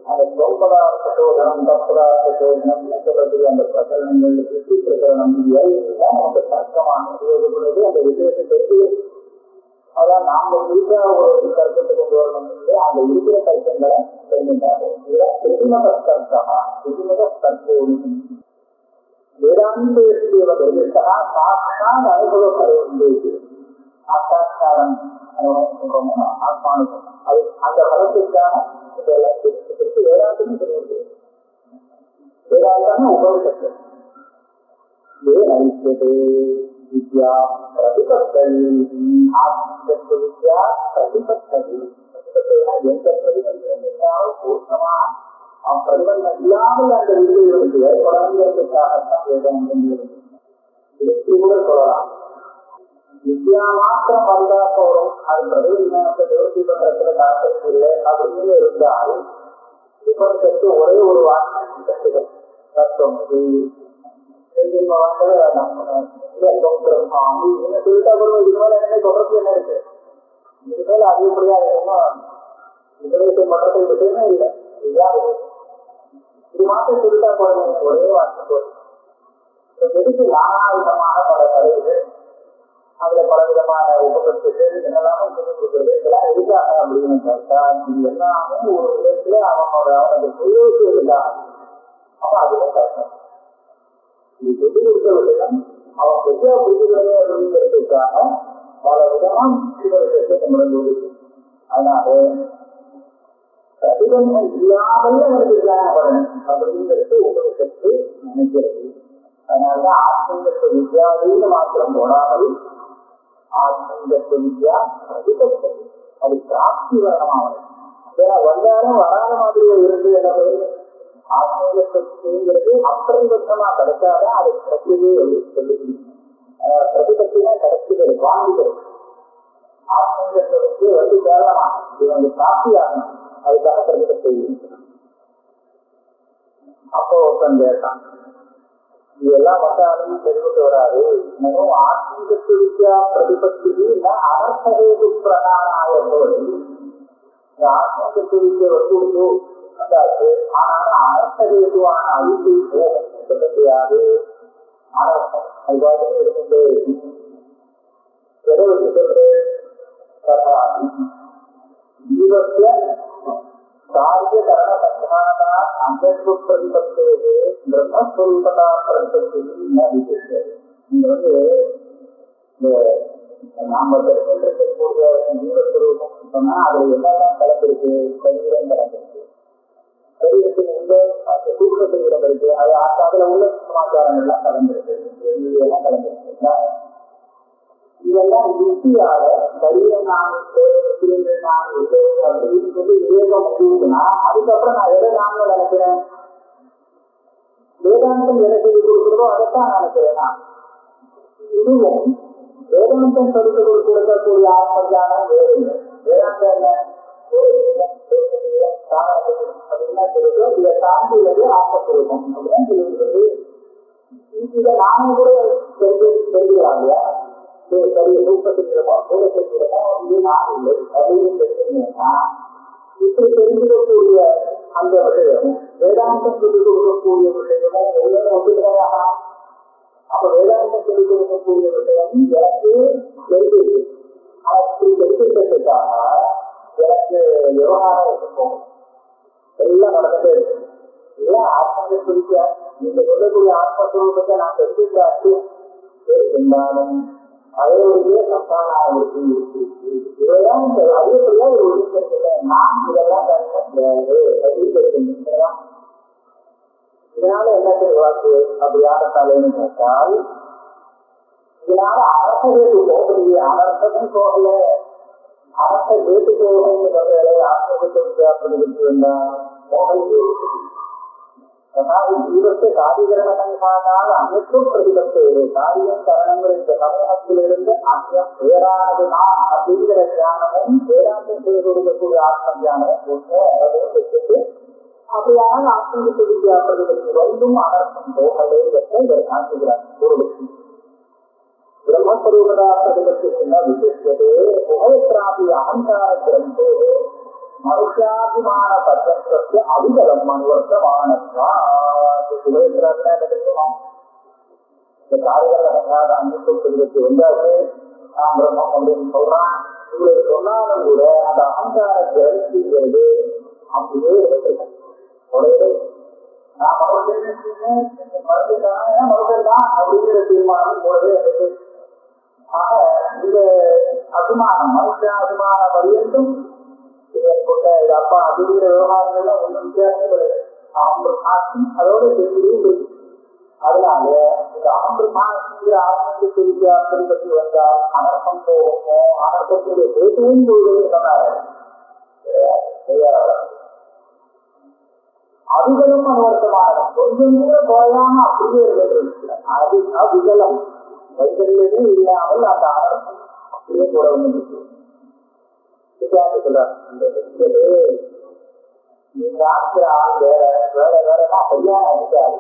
அந்த சொற்பதார்த்த சோதனம் தற்பதார்த்த சோதனம்னு சொல்லக்கூடிய அந்த பிரகரணங்கள் சுற்றி பிரகரணம் எல்லாம் நமக்கு தர்க்கமாக உபயோகப்படுவது அந்த விஷயத்தை தெரிஞ்சு அதான் நாம புதுசா ஒரு கருத்தை கொண்டு வரணும். அந்த இருக்கிற கருத்தங்களை தெரிஞ்சுட்டாங்க. இதுதான் திருமத கர்த்தமா திருமத தத்துவம். வேதாந்தேஷா சாட்சாத் அனுபவக்கலை உண்டு. ஆசாட்சாரம் சொல்றோம்னா ஆத்மானுபவம் அது அந்த பலத்திற்கான வேதாந்தமும் தெரியுது. வேதாந்தம் உபவிஷத்து ஐக்கியதே வித்யா பிரதிபத்தல் ஆத்மீக வித்யா பிரதிபத்தல் எந்த பிரதிபந்தம் இல்லாமல் பூர்ணமா பிரதிபந்தம் இல்லாமல் அந்த விதிகளுக்கு ஏற்படங்கிறதுக்காகத்தான் வேதாந்தம் இப்படி கூட சொல்லலாம். வித்யா மாத்திரம் வந்தா போறோம் அது பிரதிபந்தத்தை நிவர்த்தி பண்றதுல தாக்கம் இல்லை அப்படின்னு இருந்தால் விபத்துக்கு ஒரே ஒரு வார்த்தை தத்துவம் தொடர்பு என்ன இருக்கு? இதுமேல அதிகப்படியா உபதேசம் பண்றது விஷயமே இல்லை. இது மாத்திரம் சொல்லிட்டா போறீங்க ஒரே வார்த்தை போதும். எதுக்கு நானாவிதமான பல கதைகள் அதுல பல விதமான உபகத்துகள் என்னெல்லாம சொல்லிக் கொடுக்குறது இதெல்லாம் எதுக்காக அப்படின்னு பார்த்தா இது எல்லாமே ஒரு விதத்துல அவனோட அவனுக்கு பிரயோஜனம் இல்லை. அப்ப அதுவும் கஷ்டம். இது சொல்லிக் கொடுத்த விஷயம் அவன் பெரிய புரிஞ்சுக்கிறதே அப்படிங்கிறதுக்காக பல விதமா விஷயத்தை தமிழ் அதனால பிரதிபந்தம் இல்லாமல் அவனுக்கு தியானம் வரணும் அப்படிங்கிறது உபனிஷத்து நினைக்கிறது. அதனாலதான் ஆத்மீகத்தை வித்யாவையில் மாத்திரம் போடாமல் ஆத்மீகத்தை வித்யா பிரதிபத்தம் அது பிராப்தி வரணும். ஏன்னா வந்தாலும் வராத மாதிரியே இருந்து என்ன ஆத்மீகத்துங்கிறது அப்பிரதிபத்தமா கிடைச்சாதான் அது கிடைச்சதே சொல்லி பிரதிபத்தினா கிடைச்சது வாங்கிக்கிறது. ஆத்மீகத்தை வந்து கேரளமா இது வந்து பிராப்தி ஆகணும், அதுக்காக பிரதிபத்தை. அப்போ ஒருத்தன் கேட்டான், இதெல்லாம் மத்தாலும் தெரிவித்து வராது, இன்னும் ஆத்மீகத்து வித்யா பிரதிபத்தி அனர்த்தவேது பிரதானாய போது இந்த ஆத்மீகத்து வித்யை வந்து வந்தாச்சு. ஆனாலும் அனர்த்தவேதுவான அழிவை போகிறது அனர்த்தம் அது பார்த்து இருக்கின்றே ஜீவத்திய காரியகரண சஞ்சாதா அங்கஸ்வ பிரதிபத்தே பிரம்மஸ்வரூபதா பிரதிபத்தி விசேஷம். இங்க வந்து நாம தெரிஞ்சிருக்கக்கூடிய ஜீவஸ்வரூபம் சொன்னா அதுல என்னெல்லாம் கலந்திருக்கு, சரீரம் கலந்திருக்கு, சரீரத்தின் உள்ள சூக்ஷ்ம சரீரம் இருக்கு, அது அதுல உள்ள சமாச்சாரம் எல்லாம் கலந்திருக்கு, எல்லாம் கலந்திருக்கு. இதெல்லாம் யுக்தியாக சரீரம் நான் நான் அப்படின்னு சொல்லி விவேகம் முடியுதுன்னா அதுக்கப்புறம் நான் எதை நான் நினைக்கிறேன், வேதாந்தம் எதை சொல்லி கொடுக்குறதோ அதைத்தான் நினைக்கிறேன் நான். இதுவும் வேதாந்தம் சொல்லி கொடுக்கக்கூடிய ஆத்மஜானம் வேறு. வேதாந்தம் என்ன அப்படின்னா சொல்லுதோ இதை தாண்டியது ஆத்மஸ்வரூபம் அப்படின்னு சொல்லிக்கிறது. இதை நானும் கூட தெரிஞ்சுக்கலாம் இல்லையா, சரி ஊக்கத்திற்கிறோமோ ஊக்கத்திற்கிறோமோ இது நான் இல்லை அப்படின்னு தெரிஞ்சுங்கன்னா இப்படி தெரிஞ்சுக்கக்கூடிய அந்த விஷயம் வேதாந்தம் சொல்லிக் கொடுக்கக்கூடிய விஷயமும் ஒன்றும் ஒன்றுதான். அப்ப வேதாந்தம் சொல்லிக் கொடுக்கக்கூடிய விஷயம் எனக்கு தெரிஞ்சது, அப்படி தெரிஞ்சுக்கிறதுக்காக எனக்கு விவகாரம் போகும் எல்லாம் நடந்துட்டே இருக்கு. எல்லாம் ஆத்மத்தை குறிக்க நீங்க சொல்லக்கூடிய ஆத்மஸ்வரூபத்தை நான் தெரிஞ்சுக்கிறாச்சு இருந்தாலும் அதனுடைய சத்தான இவைதான் அதிகப்படியா ஒரு ஒழுங்கிருக்கல நான் இதெல்லாம் அப்படின்னு. இதனால என்ன செய்வாக்கு அப்படி ஆகத்தாலேன்னு கேட்டால் இதனால அரசு போகக்கூடிய அனர்த்தமும் போகல, அரச கேட்டு போகணுங்கிற ஆத்மகத்தை வித்தியாசப்படுத்தி வந்தால் போகலையே. அதாவது ஜீவத்தை காரியகரண சங்கானால் அனைத்தும் பிரதிபத்து காரியம் கரணங்கிற இந்த சமூகத்திலிருந்து அந்நியம் வேறானது நான் அப்படிங்கிற தியானமும் வேதாந்தம் செய்து கொடுக்கக்கூடிய ஆத்ம தியானமும் ஒன்று வச்சுட்டு அப்படியான ஆத்மீக வித்யா பிரதிபத்தி வந்தும் அனர்த்தம் போகவே இதை காட்டுகிறார். ஒரு விஷயம் பிரம்மஸ்வரூபதா பிரதிபத்தி விசேஷத்தே உபயத்ராபி அகங்கார கிரந்தே மனுஷாபிமான பட்சத்திற்கு அவிதலம் அனுவர்த்தமானதா. இந்த காரியகரண அனுபவத்திற்கு வந்தாச்சு நான் பிரம்மம் அப்படின்னு சொல்றான். இவரை சொன்னாலும் கூட அந்த அகங்கார கிரந்திங்கிறது அப்படியே எடுத்துருக்கேன். உடையது நான் மறுபடியும் தான் அப்படிங்கிற தீர்மானம் கூடவே இருக்கு. ஆக இந்த அபிமானம் மனுஷாபிமான பரியந்தும் அப்பா அப்படிங்கிற விவகாரங்கள்லாம் ஒன்றும் வித்தியாசம் கிடையாது. ஆத்ம அதோட தெரிஞ்சு அதனால இந்த ஆத்மங்கிற ஆத்மீக வித்தியாசத்தை பற்றி வந்தால் அனர்த்தம் போகுமோ அனர்த்தத்துடைய பேசுவும் போகுதுன்னு சொன்னாரு. அவிகலம் அனுவர்த்தமானது கொஞ்சம் கூட போயாம அப்படியே இருந்துட்டு அது அவிகலம் வைகல்யமே இல்லாமல் அந்த அனர்த்தம் அப்படியே கூட வந்து நீங்க ஆகிற ஆள் வேற வேறனா சரியான அதிகாரி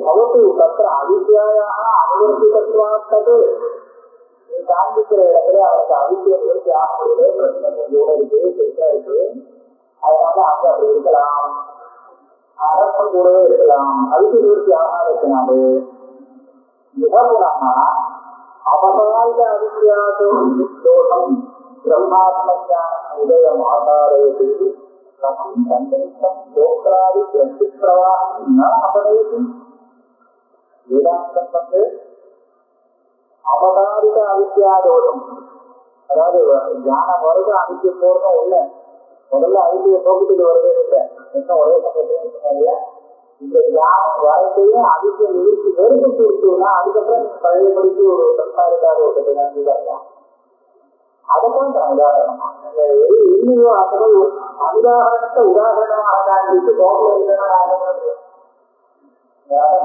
பவத்து தத்திர அவித்யாக அனுவர்த்திகத்துவாத்தது நீ காண்பிக்கிற இடத்துல அவருக்கு அவித்தியை நிவர்த்தி ஆகக்கூடிய பிரச்சனை கொஞ்சம் இருக்கு பெருசா இருக்கு. அதனால அங்க அப்படி இருக்கலாம், அரசம் கூடவே இருக்கலாம். அதுக்கு நிவர்த்தி ஆகாததுனாலே மிகப்புறமா அபகாரிக அவித்யாசம் தோஷம் பிரம்மாத்ம உதயம் ஆதாரேது சமம் சந்தனித்தம் போக்காது பிரசி பிரவாகம் ந அபதேதி. வேதாந்தம் அவதாரிக அவித்யாதோஷம், அதாவது ஞானம் வருது அவித்திய போறதும் இல்லை, முதல்ல அவித்தியை போக்கிட்டு வருது இல்லை, இன்னும் ஒரே சமயத்துல இந்த ஞானம் வரத்தையே அவித்திய நிறுத்தி வெறுப்பு இருக்குன்னா அதுக்கப்புறம் நீங்க பழையபடிக்கு ஒரு சம்சாரிக்காத ஒரு கட்டுதான். அதைத்தான் உதாரணம் இல்லையோ அப்போ அனுதாரணத்தை உதாரணமாக காண்பித்து கோபம்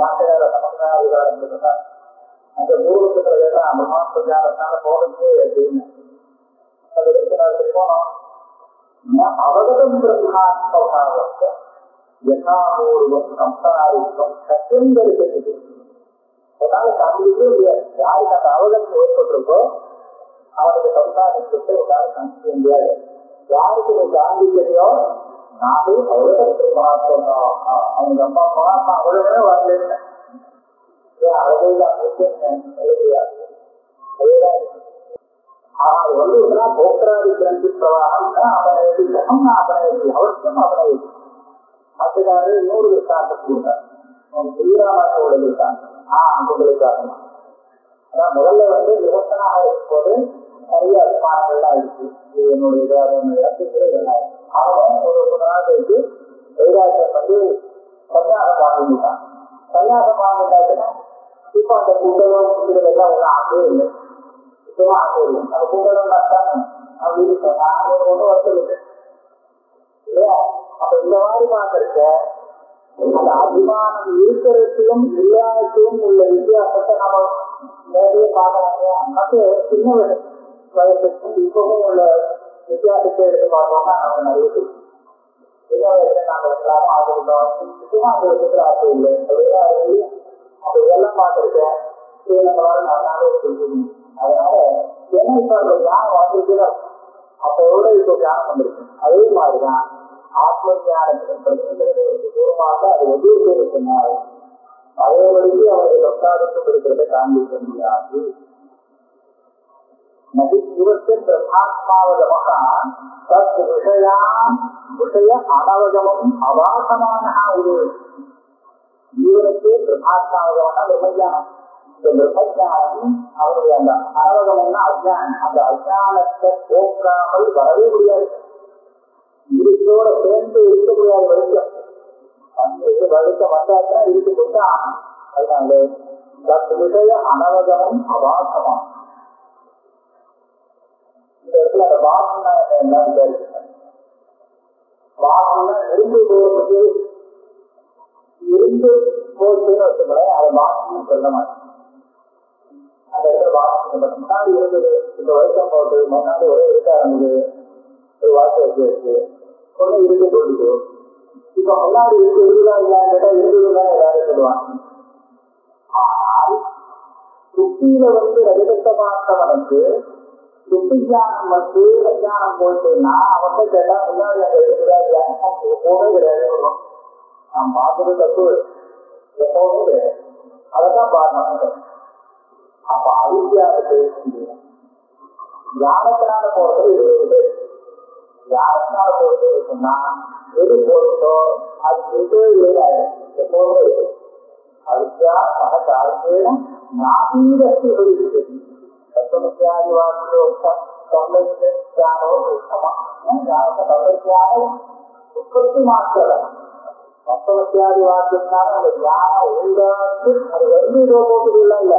மாற்றாத சமஸ்கார உதாரணம் அந்த பூர்வத்துலாம் மகாபிரஜாரத்தால போகவே அப்படின்னு அவகதம் பிரம்மாத்மபாவத்தை யதாபூர்வம் சம்சாரிக்கும் சத்தியம் தரிசனது. அதனால காண்பிக்கவே முடியாது. யாருக்கு அந்த அவகதம் ஏற்பட்டிருக்கோ அவருக்கு சம்சாரத்தை காண்பிக்க முடியாது. யாருக்கு நீ காண்பிக்கிறையோ நாடு அவகதம் பிரம்மாத்மா அவங்க அம்மா அப்பா அவ்வளவே வரல போக்ராதி கிரந்தி பிரவாகம் அவசியம் அவனை அதுக்காக இன்னொரு விசாரணம் கொடுத்தார். ஸ்ரீராமனோட விசாரணம் கொண்டிருக்காங்க. அதான் முதல்ல விவசனாக இருக்கும்போது நிறைய அபிமானங்கள்லாம் இருக்கு. என்னுடைய இதெல்லாம் அவன் ஒரு நாள் இருக்கு வைராஜ்யம் சன்னியாசம் வாங்கிட்டான். சன்னியாசம் வாங்கிட்டாச்சுன்னா இப்ப அந்த குண்டலம் இதெல்லாம் ஒன்றும் ஆகவே இல்லை, சுத்தமா ஆகவே இல்லை. அந்த குண்டலம் நஷ்டம் அப்படின்னு சொன்னா ஒன்றும் வருத்தம் இல்லை இல்லையா? அப்ப இந்த மாதிரி பார்க்கறத அந்த அபிமானம் இருக்கிறதுக்கும் இல்லாததுக்கும் உள்ள வித்தியாசத்தை நம்ம நிறைய பார்க்கலாம். மற்ற சின்ன வயசுக்கும் இப்பவும் உள்ள வித்தியாசத்தை எடுத்து பார்த்தோம்னா நம்ம நிறைய சின்ன வயசுல நாங்கள் இருக்கலாமோ அது இருந்தோம், சுத்தமா அந்த விஷயத்துல ஆசை இல்லை. அப்ப இதெல்லாம் பார்த்துருக்கேன், இது நம்மளால நல்லாவே புரிஞ்சுக்கணும். அதனால என்ன இப்ப ஞானம் வந்துருக்குதோ அப்போட இப்போ ஞானம் வந்திருக்கு. அதே மாதிரிதான் ஆத்ம ஞானத்தின் பிரச்சனைகளை தூரமாக அது எதிர்ப்பு சொன்னார். அதே வழிக்கு அவருடைய பக்தாதத்தும் இருக்கிறத காண்பிக்க முடியாது. நதி ஜீவத்தின் பிரம்மாத்மாவகமாக தத் விஷய அனவகமும் அபாசமான ஒரு ஜீவனுக்கு பிரம்மாத்மாவகமான பிரம்மஜானம். இந்த பிரம்மஜானம் அவருடைய அந்த அனவகம்னா அஜானம், அந்த அஜானத்தை போக்காமல் வரவே முடியாது. இருட்டோட சேர்ந்து இருக்க முடியாது. வெளிச்சம் வெளிச்சம் வந்தாச்சுன்னா இருக்கு கொடுத்தா ஆகும். அதனால தத் விஷய அனவகமும் அபாசமாம். இந்த இடத்துல அந்த பாசம்னா என்னன்னு தெரிஞ்சுக்கணும். பாசம்னா இருந்து போறதுக்கு இருந்து போச்சுன்னு வச்சுக்கோங்களேன், அதை பாசம்னு சொல்ல மாட்டேன். அந்த இடத்துல பாசம் முன்னாடி இருந்தது, இந்த வருஷம் போட்டு முன்னாடி ஒரே இருக்க இருந்தது, ஒரு வார்த்தை வச்சு ஒன்னும் இருக்கு போட்டு இப்ப முன்னாடி இருக்கு இருக்குதா இல்லைன்னு கேட்டா இருக்குதுதான் எல்லாரும் சொல்லுவாங்க. ஆனால் சுத்தியில ரஜதமானவனுக்கு சுத்தி ஜானம் அஜானம் போச்சுன்னா அவன்கிட்ட கேட்டா முன்னாடி அந்த இருக்குதா எப்பவுமே கிடையாது. நாம் பார்த்தது தப்பு எப்பவுமே கிடையாது. அதைத்தான் பார்க்கணும். அப்ப அவித்யாவுக்கு ஞானத்தினால போறது இருக்குது. ஞானத்தினால போறது இருக்குன்னா எது போச்சோ அது இருக்கவே இல்லையாயிடும், எப்பவுமே இருக்கு. அவித்யா மகத்தார்த்தேன நாபீரஸ்தி இருக்குது. உற்பத்தி மாத்திரம் தத்துவத்தியாதி வாக்கியத்தினால அந்த ஞானம் உண்டாச்சு. அது போக்குள்ள இல்ல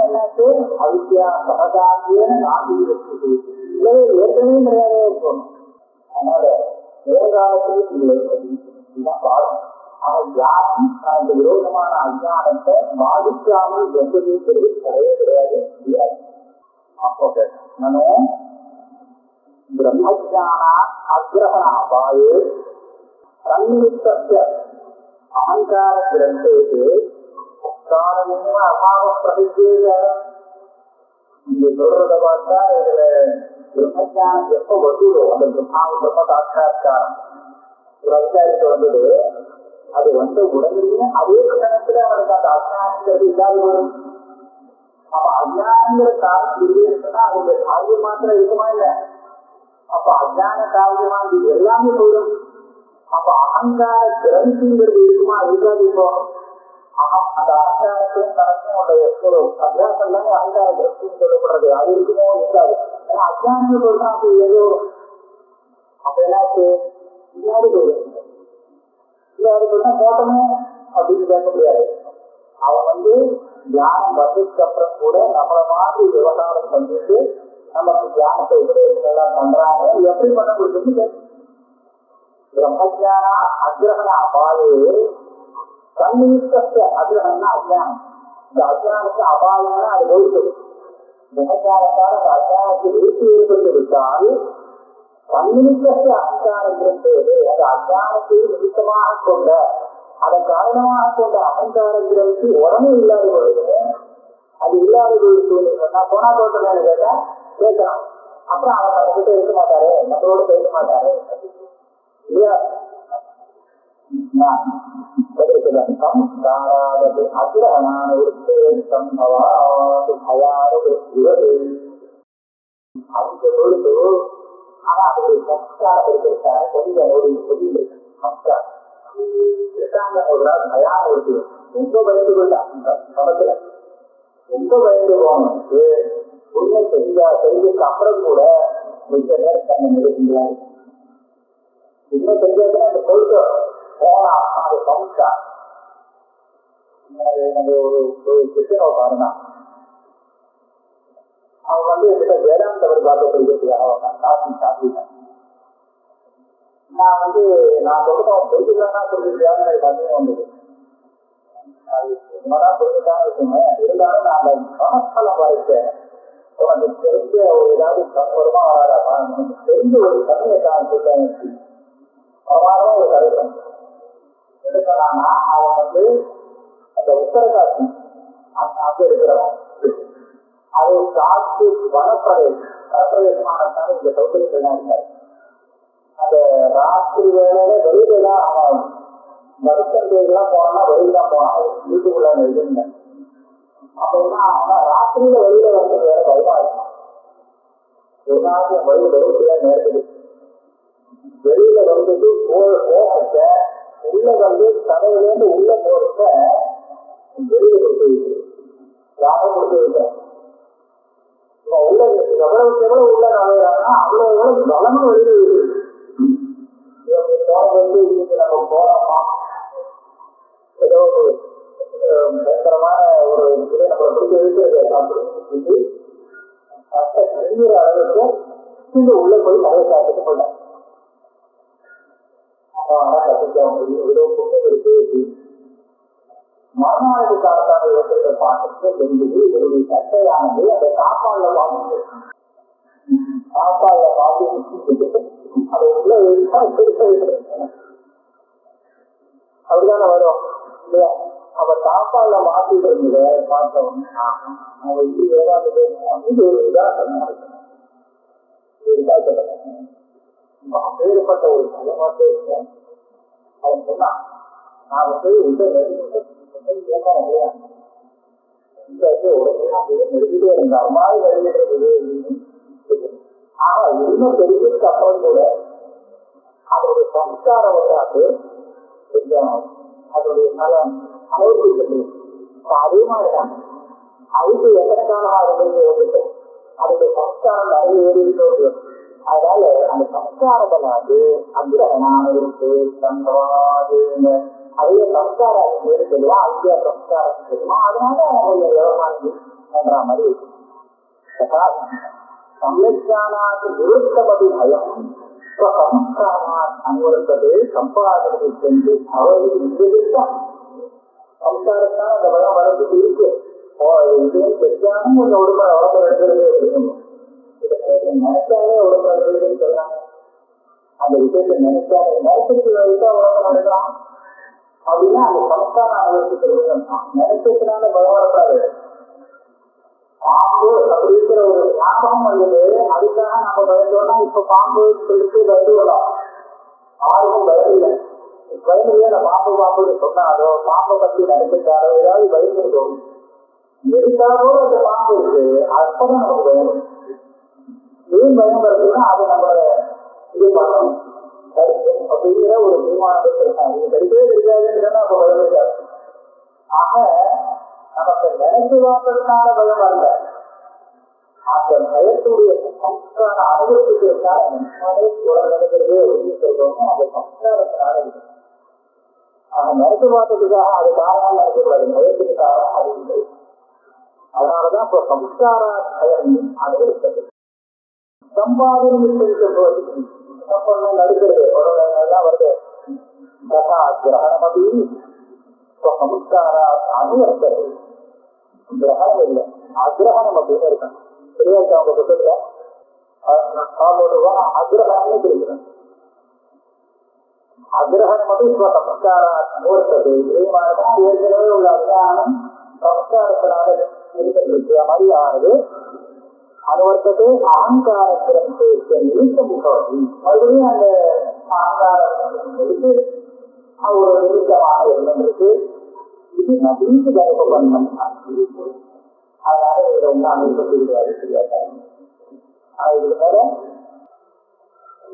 என்னாச்சு அவித்யா சகதார்த்தியன நாபீரஸ்தி ஏற்கனவே கிடையாதே இருக்கணும். அதனால நேர்காலத்திலே இல்லை இதுதான் பாடம். அவன் யாரும் அந்த விரோதமான அஜானத்தை பாதிக்காமல் என்பது கிடையவே கிடையாது. அப்போ நானும் பிரம்மஜான அக்ரஹண அபாயே சன்னிமித்த அகங்கார கிரந்தேது காரணமே அபாவ பிரதிஜேத. இங்க சொல்றத பார்த்தா இதுல பிரம்மஜானம் எப்ப வருதோ அந்த பிரம்ம சாட்சா்காரம் ஒரு அதிகாரிக்கு வந்தது, அது வந்த உடனே அதே கட்டணத்துல அவனுக்கு அந்த அஜானங்கிறது இல்லாத வரும். அப்ப அஜானங்கிற காரணம் இல்லைன்னா அதோட காரியம் மாத்திரம் இருக்குமா இல்ல? அப்ப அஜான காரியமா இது எல்லாமே போயிடும். அப்ப அகங்கார கிரந்திங்கிறது இருக்குமா இருக்காது. இப்போ அந்த அகங்காரத்தையும் கணக்கும் ஒரு அபியாசம் தானே அகங்கார கிரந்தின்னு சொல்லப்படுறது. அது இருக்குமோ இருக்காது. ஏன்னா அஜானங்கள் போயிட்டா அப்ப ஏதோ அப்ப என்னாச்சு பின்னாடி போயிடும். பின்னாடி போயிட்டா போட்டமே அப்படின்னு கேட்க முடியாது. அவன் தியானம் வந்ததுக்கு அப்புறம் கூட நம்மள மாதிரி விவகாரம் பண்ணிட்டு நமக்கு தியானத்தை உபதேசங்கள்லாம் பண்றாங்க. எப்படி பண்ண முடியும்னு பிரம்மஜான அக்ரஹண அபாயே சன்னியுக்த அக்ரஹணா அஜானம். இந்த அஜானத்தை அபாயம்னா அது போயிட்டு பிரம்மஜானத்தால் அந்த அஜானத்தை வீழ்ச்சி ஏற்பட்டு விட்டால் சன்னியுக்த அகங்காரங்கிறது அந்த அஜானத்தை நிமித்தமாக கொண்ட அதன் காரணமாக கொண்ட அகங்காரங்கிறதுக்கு உடனே இல்லாத பொழுது அது இல்லாத சொன்னா போனா தோட்டம் கேட்டா கேட்கலாம். அப்புறம் அவர் நம்ம கிட்ட இருக்க மாட்டாரு, நம்மளோட பேச மாட்டாரு இல்லையா. அகிரகணான அவங்க பொழுது ஆனா அதோடைய சம்ஸ்காரம் இருக்கிற கொஞ்சம் ஒரு சம்ஸ்காரம் ரொம்ப பயந்து கொண்டான் சமத்துல ரொம்ப பயந்து போனது உண்மை செஞ்சதுக்கு அப்புறம் கூட மிக நேரத்தை நிறுத்த முடியாது. உண்மை செஞ்சதுன்னா அந்த பொழுது போனா அது சம்ஸ்காரம். ஒரு கிருஷ்ணனை பாருங்க, அவன் என்கிட்ட வேதாந்த வழிபாட்டை படிக்கிறதுக்காக காசு சாப்பிட்டான். நான் சொல்லுவேன் சொல்லிக்கலாம்னா சொல்லிருக்கான்னு எனக்கு சந்தேகம் வந்தது. அது உண்மைதான் சொல்லிட்டான்னு இருக்குங்க. இருந்தாலும் நான் அந்த மனசலம் வரைச்சேன். உனக்கு தெரிஞ்ச ஒரு ஏதாவது வருமா வராதா, உனக்கு தெரிஞ்ச ஒரு கதையை தான் சொல்றேன். பிரமாதமா ஒரு கதை எடுக்கலாம்னா அவன் அந்த உத்தரகாசி அங்க இருக்கிறவன் அது காற்று வனப்பிரதேசமான இந்த சௌகரியங்கள் தான் இருக்காரு. அந்த ராத்திரி வேலையில வெளியிலாம் அவன் மருத்துவம் போனா வெளியில தான் போனான், வீட்டுக்குள்ள எழுதுங்க. அப்படின்னா அவன் ராத்திரியில வெளியில வந்து வேற பயமா இருக்கும். ஒரு நாளைக்கு வெளியில வெளியில நேரத்துக்கு வெளியில வந்துட்டு போகச்ச உள்ள கதையிலேருந்து உள்ள போறச்ச வெளியில கொடுத்து வைக்கிறேன், யாரும் கொடுத்து வைக்கிறேன். உள்ள எவ்வளவுக்கு எவ்வளவு உள்ள நுழையிறாங்கன்னா அவ்வளவு எவ்வளவு பலமா வெளியில இருக்கு. நம்ம போறோமா ஏதோ பயங்கரமான ஒரு இதை நம்ம பிடிக்க வைக்கிறது அளவுக்கு இந்த உள்ள போய் நிறைய சாப்பிட்டு போட்டாங்க. மறுநாளுக்கு காலத்தாக ஏற்பட்ட பாட்டுக்கு தெரிஞ்சது இதனுடைய சட்டையானது அந்த சாப்பாடுல பார்த்து அதை உள்ள அப்படிதானே வரும் இல்லையா. அப்ப சாப்பாடுல மாத்திட்டு இருந்தத பார்த்தவன் அவன் இது ஏதாவது இது ஒரு வேறுபட்ட ஒரு தலைமாட்டே இருக்கேன். அவன் சொன்னான், நான் உள்ள நெருங்கிட்டே இருந்த அம்மாவை வெளியிடுறது. ஆனா இன்னும் தெரிஞ்சதுக்கு அப்புறம் கூட அதோடைய சம்ஸ்காரம் வந்தாது கொஞ்சம் அதோடைய நலம் அமைப்பு அதே மாதிரிதான் அதுக்கு எத்தனை காலம் இருந்தது அதோடைய சம்ஸ்காரம் நிறைய ஏறிட்டு. அதனால அந்த சம்ஸ்காரம் அகிரகணான இருக்கு சங்கவாது அதே சம்ஸ்காரம் சொல்லுவா, அங்கிய சம்ஸ்காரம் சொல்லுவா. அதனால அவங்க விவகாரம் பண்ற மாதிரி இருக்கு. சம்யஜானாத் விருத்தமதி பயம் சம்ஸ்காராத் அனுவர்த்தது சம்பாதனை சென்று அவர்களுக்கு சம்ஸ்காரத்தான் அந்த பயம் வரதுக்கு இருக்கு. இதையும் தெரியாம இந்த உடம்பை உடம்பு எடுக்கிறதே இருக்கணும். நினைச்சாலே உடம்பு எடுக்கிறதுன்னு சொல்றாங்க. அந்த விஷயத்தை நினைச்சாலே நினைச்சிட்டு வைத்தா உடம்பு நடக்கலாம் அப்படின்னா அந்த சம்ஸ்காரம் அனுபவிக்கிறது நினைச்சதுனால பயம் வரக்கூடாது. பாம்பு அப்படி இருக்கிற ஒரு ஞாபகம் வந்தது, அதுக்காக நம்ம பயந்தோம்னா இப்ப பாம்பு பிடிச்சு பயந்து விடலாம். யாருக்கும் பயமில்லை. பயமில்லையே நான் பாம்புன்னு சொன்னாலோ பாம்பை பத்தி நினைச்சிட்டாரோ ஏதாவது பயந்துருக்கோம். எதுக்காகவோ அந்த பாம்பு இருக்கு, அப்பதான் நமக்கு பயம். ஏன் பயம் வருதுன்னா அது நம்மளோட பண்ணணும் கிடைக்கும் அப்படிங்கிற ஒரு தீர்மானத்தை இருக்காங்க. இது கிடைக்கவே கிடைக்காதுன்னு அப்ப பயம் இருக்காது. ஆக நமக்கு நினைச்சு பார்த்ததுனால பயம் அல்ல, அந்த பயத்துடைய சம்ஸ்கார அனுபவத்துக்காக நம்மளே நினைக்கிறதே அப்படின்னு சொல்றோமோ அந்த சம்ஸ்காரத்தினால இருக்கு. நினைச்சு பார்த்ததுக்காக அது காரணம் நினைக்கக்கூடாது, பயத்துக்கு காரணம் அது இல்லை. அதனாலதான் இப்ப சம்ஸ்கார பயம் அனுபவித்தது. சம்பாதனம் நடுக்கிறது எல்லாம் வருது. கிரகணமதி சம்ஸ்காரா அனுவர்த்தது. கிரகணம் இல்லை, அகிரகணம் அப்படின்னு இருக்கணும். சரியாச்சு அவங்க புத்தகத்துல அகிரகணம்னு தெரிவிக்கிறேன். அகிரகணம் மட்டும் சம்ஸ்காரா அனுவர்த்தது. இதே மாதிரிதான் ஏற்கனவே உள்ள அஜானம் சம்ஸ்காரத்தினால இருக்கிறது மாதிரியானது அனுவர்த்தது. அகங்காரத்திடம் நிமித்த முகவதி மறுபடியும் அந்த அகங்காரத்துக்கு ஒரு நிமித்தமாக இருந்திருக்கு. இது நவீன கர்ப்பபந்தம். அதனால இதுல ஒன்றாக சொல்லிடுவாரு. இதுக்கு மேல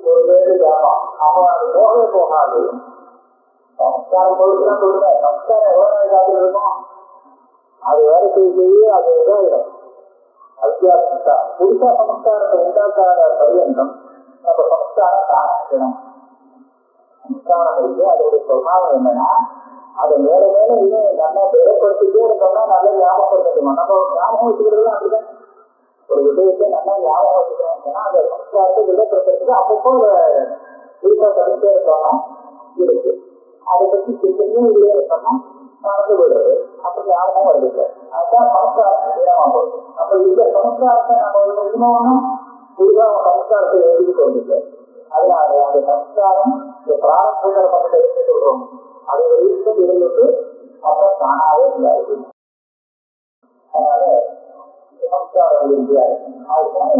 ஒரு பேரு ஜாபம் அப்போ அது போகவே போகாது. சம்ஸ்காரம் பொழுதுதான் சொல்லுங்க. சம்ஸ்காரம் எவ்வளவு நாள் காத்துல இருக்கும், அது வேலை செய்ய அது இதாயிடும். அத்தியாசா புதுசா சமஸ்காரத்தை உண்டாக்காத பரியந்தம் நம்ம சமஸ்காரம் தானாக்கணும். சமஸ்காரம் இருக்கு, அதோடைய சுபாவம் என்னன்னா அதை மேல மேல இன்னும் நல்லா திடப்படுத்திட்டே இருக்கோம்னா நல்லா ஞாபகப்படுத்தணுமா. நம்ம ஞாபகம் வச்சுக்கிறதுலாம் அப்படிதான். ஒரு விஷயத்தை நல்லா ஞாபகம் வச்சுக்கிறோம்னா அந்த சமஸ்காரத்தை திடப்படுத்துறதுக்கு அப்பப்போ புதுசா கட்டிட்டே இருக்கோம்னா இருக்கு. அதை பற்றி சிந்தனையும் இல்லையே இருக்கோம்னா மறந்து விடுறது, அப்படி ஞாபகம் வருது. அதுதான் சமஸ்காரம் திடமாகும். அப்ப இந்த சமஸ்காரத்தை நம்ம இருக்கணும்னா புதுசாக சமஸ்காரத்தை எழுதிட்டு வந்துட்டு அதனால அந்த சமஸ்காரம் இந்த பிராரம்பர பக்கத்தை எடுத்து சொல்றோம். அது ஒரு விஷயம் இருந்துட்டு அப்புறம் தானாவே இல்லாது. அதனால சமஸ்காரம் இந்தியா அதுதான்